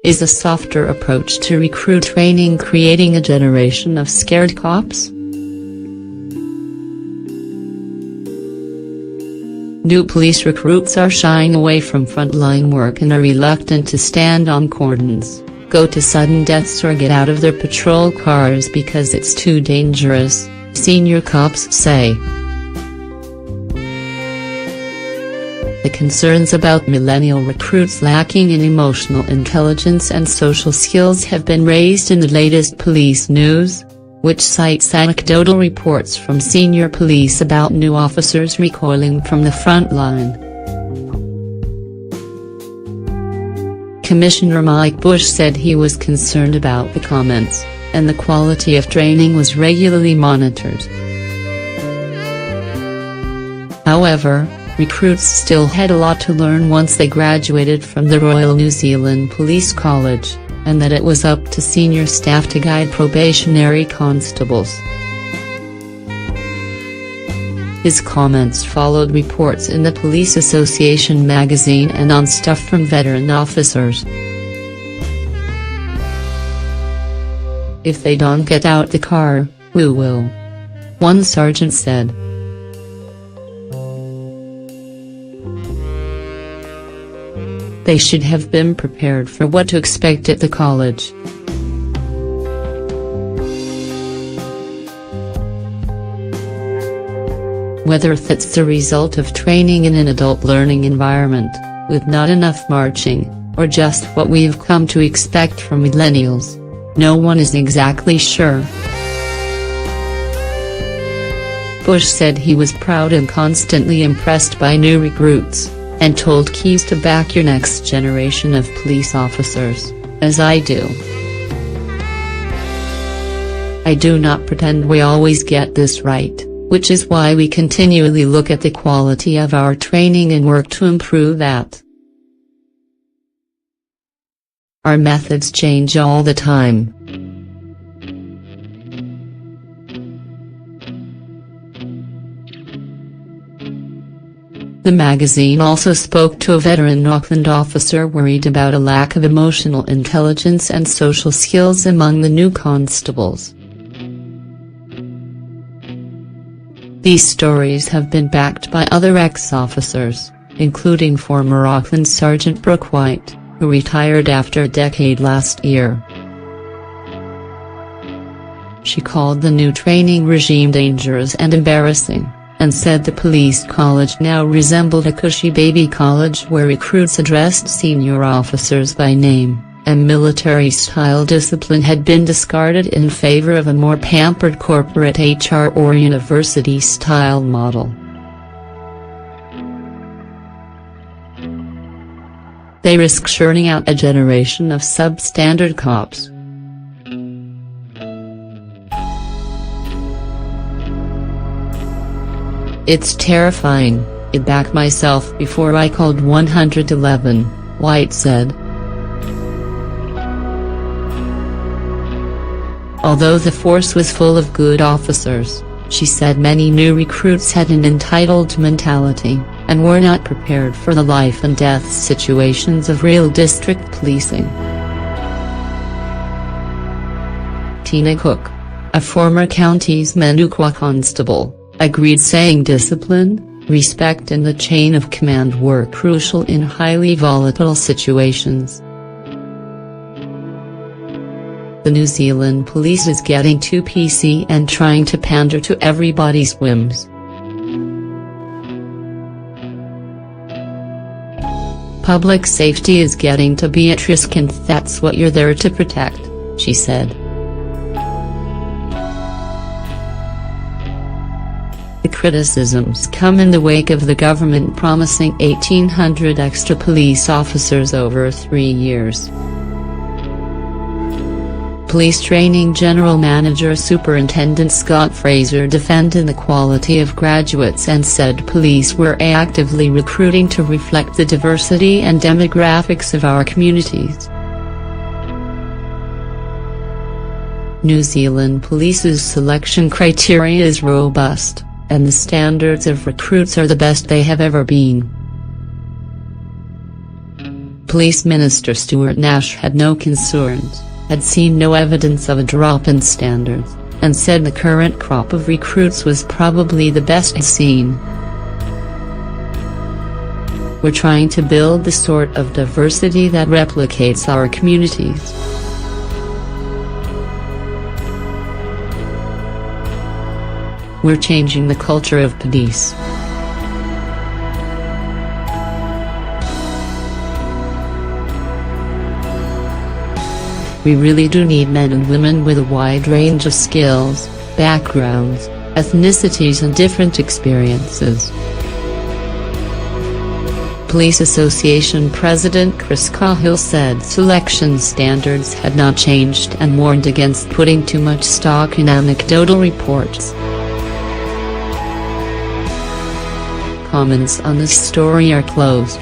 Is a softer approach to recruit training creating a generation of scared cops? New police recruits are shying away from frontline work and are reluctant to stand on cordons, go to sudden deaths or get out of their patrol cars because it's too dangerous, senior cops say. The concerns about millennial recruits lacking in emotional intelligence and social skills have been raised in the latest police news, which cites anecdotal reports from senior police about new officers recoiling from the front line. Commissioner Mike Bush said he was concerned about the comments, and the quality of training was regularly monitored. However, recruits still had a lot to learn once they graduated from the Royal New Zealand Police College, and that it was up to senior staff to guide probationary constables. His comments followed reports in the Police Association magazine and on Stuff from veteran officers. "If they don't get out the car, who will?" one sergeant said. They should have been prepared for what to expect at the college. Whether that's the result of training in an adult learning environment, with not enough marching, or just what we've come to expect from millennials, no one is exactly sure. Bush said he was proud and constantly impressed by new recruits, and told Keys to back your next generation of police officers, as I do. "I do not pretend we always get this right, which is why we continually look at the quality of our training and work to improve that. Our methods change all the time." The magazine also spoke to a veteran Auckland officer worried about a lack of emotional intelligence and social skills among the new constables. These stories have been backed by other ex-officers, including former Auckland Sergeant Brooke White, who retired after a decade last year. She called the new training regime dangerous and embarrassing, and said the police college now resembled a cushy baby college where recruits addressed senior officers by name, and military-style discipline had been discarded in favor of a more pampered corporate HR or university-style model. They risk churning out a generation of substandard cops. "It's terrifying, I backed myself before I called 111, White said. Although the force was full of good officers, she said many new recruits had an entitled mentality, and were not prepared for the life and death situations of real district policing. Tina Cook, a former county's Manukau constable, agreed, saying discipline, respect and the chain of command were crucial in highly volatile situations. The New Zealand police is getting too PC and trying to pander to everybody's whims. Public safety is getting to be at risk and that's what you're there to protect, she said. The criticisms come in the wake of the government promising 1,800 extra police officers over 3 years. Police Training General Manager Superintendent Scott Fraser defended the quality of graduates and said police were actively recruiting to reflect the diversity and demographics of our communities. New Zealand Police's selection criteria is robust, and the standards of recruits are the best they have ever been. Police Minister Stuart Nash had no concerns, had seen no evidence of a drop in standards, and said the current crop of recruits was probably the best he's seen. "We're trying to build the sort of diversity that replicates our communities. We're changing the culture of police. We really do need men and women with a wide range of skills, backgrounds, ethnicities and different experiences." Police Association President Chris Cahill said selection standards had not changed and warned against putting too much stock in anecdotal reports. Comments on this story are closed.